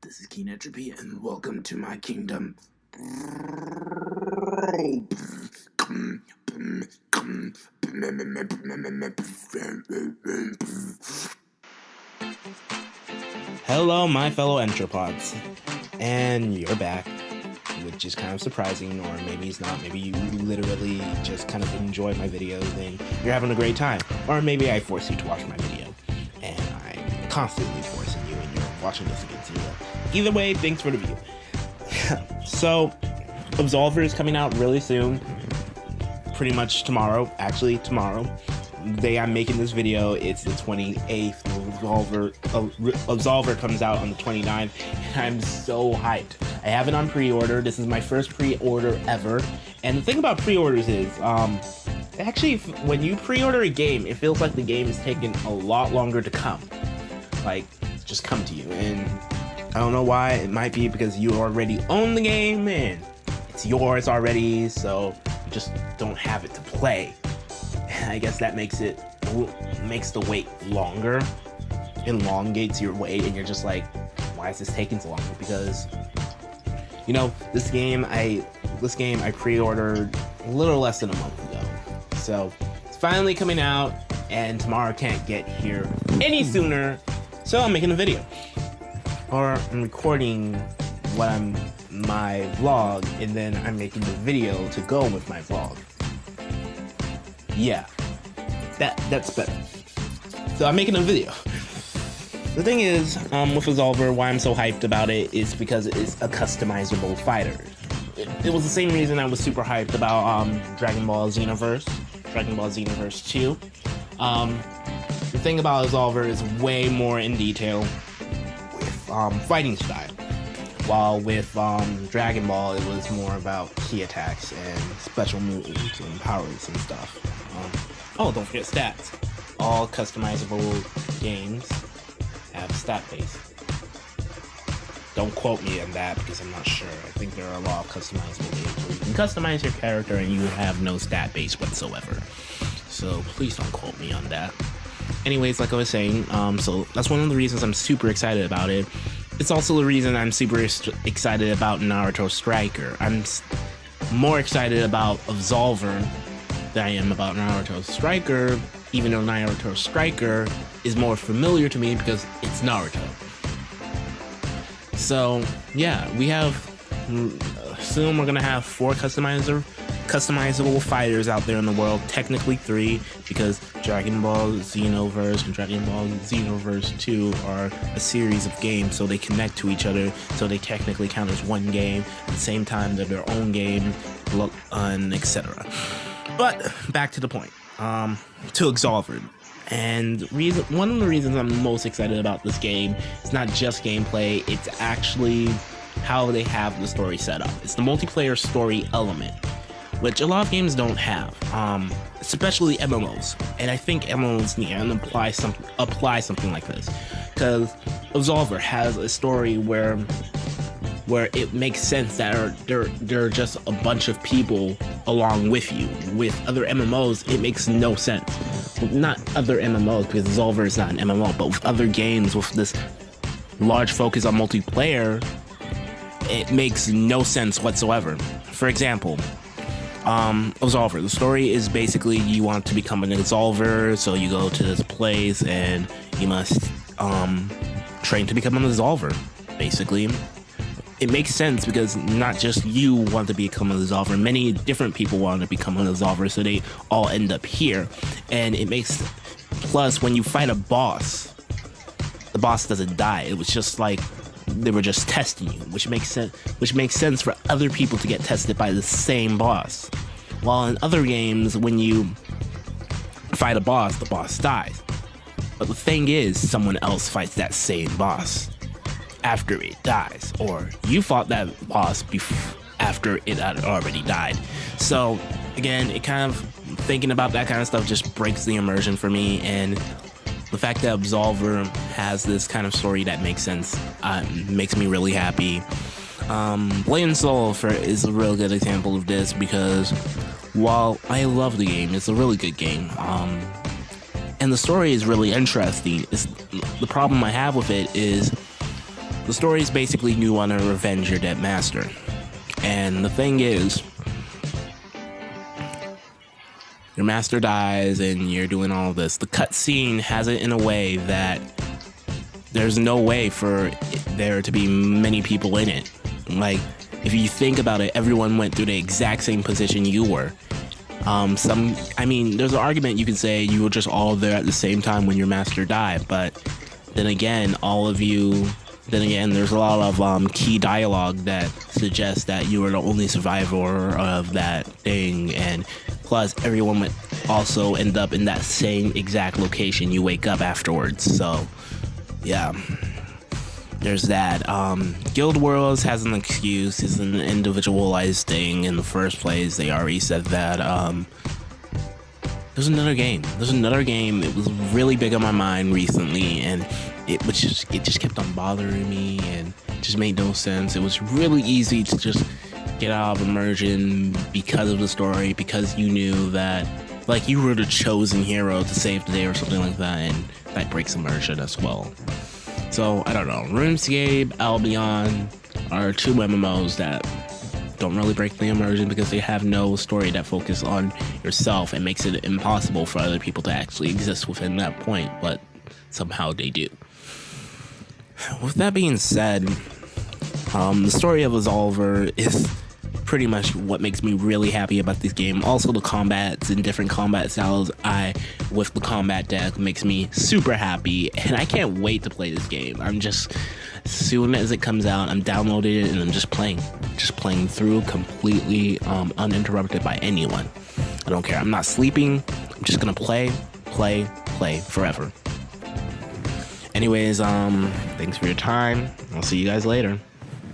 This is Keen Entropy, and welcome to my kingdom. Hello, my fellow Entropods, and you're back, which is kind of surprising, or maybe it's not. Maybe you literally just kind of enjoy my videos and you're having a great time, or maybe I force you to watch my video, and I'm constantly forcing you and you're watching this against you. Either way, thanks for the view. So, Absolver is coming out really soon, pretty much tomorrow. Actually, tomorrow. The day I'm making this video, it's the 28th. Absolver comes out on the 29th, and I'm so hyped. I have it on pre-order. This is my first pre-order ever. And the thing about pre-orders is, actually, when you pre-order a game, it feels like the game is taking a lot longer to come. Like, just come to you. And I don't know why. It might be because you already own the game and it's yours already, so you just don't have it to play. And I guess that makes the wait longer, elongates your wait, and you're just like, why is this taking so long? Because, you know, this game I pre-ordered a little less than a month ago, so it's finally coming out, and tomorrow can't get here any sooner, so I'm making a video. Or I'm recording my vlog, and then I'm making the video to go with my vlog. Yeah, that's better. So I'm making a video. The thing is, with Absolver, why I'm so hyped about it is because it's a customizable fighter. It was the same reason I was super hyped about Dragon Ball Xenoverse 2. The thing about Absolver is way more in detail fighting style, while with Dragon Ball it was more about key attacks and special moves and powers and stuff. Oh, don't forget stats. All customizable games have stat base. Don't quote me on that because I'm not sure. I think there are a lot of customizable games where you can customize your character and you have no stat base whatsoever. So please don't quote me on that. Anyways, like I was saying, so that's one of the reasons I'm super excited about it. It's also the reason I'm super excited about Naruto Striker. I'm more excited about Absolver than I am about Naruto Striker, even though Naruto Striker is more familiar to me because it's Naruto. So, yeah, we have, soon we're gonna have 4 customizable fighters out there in the world, technically 3, because Dragon Ball Xenoverse and Dragon Ball Xenoverse 2 are a series of games, so they connect to each other, so they technically count as one game. At the same time, they're their own game, and etc. But back to the point, to Absolver. And one of the reasons I'm most excited about this game is not just gameplay, it's actually how they have the story set up. It's the multiplayer story element, which a lot of games don't have, especially MMOs. And I think MMOs need to apply something like this, because Absolver has a story where it makes sense that there are just a bunch of people along with you. With other MMOs, it makes no sense. Well, not other MMOs, because Absolver is not an MMO, but with other games with this large focus on multiplayer, it makes no sense whatsoever. For example, Absolver. The story is basically you want to become an Absolver, so you go to this place and you must train to become an Absolver, basically. It makes sense because not just you want to become an Absolver, many different people want to become an Absolver, so they all end up here. And it makes, plus when you fight a boss, the boss doesn't die. It was just like they were just testing you, which makes sense for other people to get tested by the same boss. While in other games, when you fight a boss, the boss dies. But the thing is, someone else fights that same boss after it dies, or you fought that boss after it had already died. So again, it kind of, thinking about that kind of stuff just breaks the immersion for me, and the fact that Absolver has this kind of story that makes sense makes me really happy. Blade & Soul is a real good example of this, because while I love the game, it's a really good game, and the story is really interesting. The problem I have with it is The story is basically you want to revenge your dead master. And the thing is, your master dies and you're doing all this. The cutscene has it in a way that there's no way for there to be many people in it. Like, if you think about it, everyone went through the exact same position you were. There's an argument you can say you were just all there at the same time when your master died, but then again, there's a lot of key dialogue that suggests that you were the only survivor of that thing, and plus everyone would also end up in that same exact location you wake up afterwards. So yeah, there's that. Guild Wars has an excuse. It's an individualized thing in the first place. They already said that. There's another game. It was really big on my mind recently, and it just kept on bothering me and just made no sense. It was really easy to just get out of immersion because of the story, because you knew that, like, you were the chosen hero to save the day or something like that, and that breaks immersion as well. So, I don't know. RuneScape, Albion are two MMOs that don't really break the immersion because they have no story that focuses on yourself and makes it impossible for other people to actually exist within that point, but somehow they do. With that being said, the story of Absolver is pretty much what makes me really happy about this game. Also, the combats and different combat styles with the combat deck makes me super happy, and I can't wait to play this game. As soon as it comes out, I'm downloading it and I'm just playing through completely uninterrupted by anyone. I don't care. I'm not sleeping. I'm just gonna play forever. Anyways, thanks for your time. I'll see you guys later.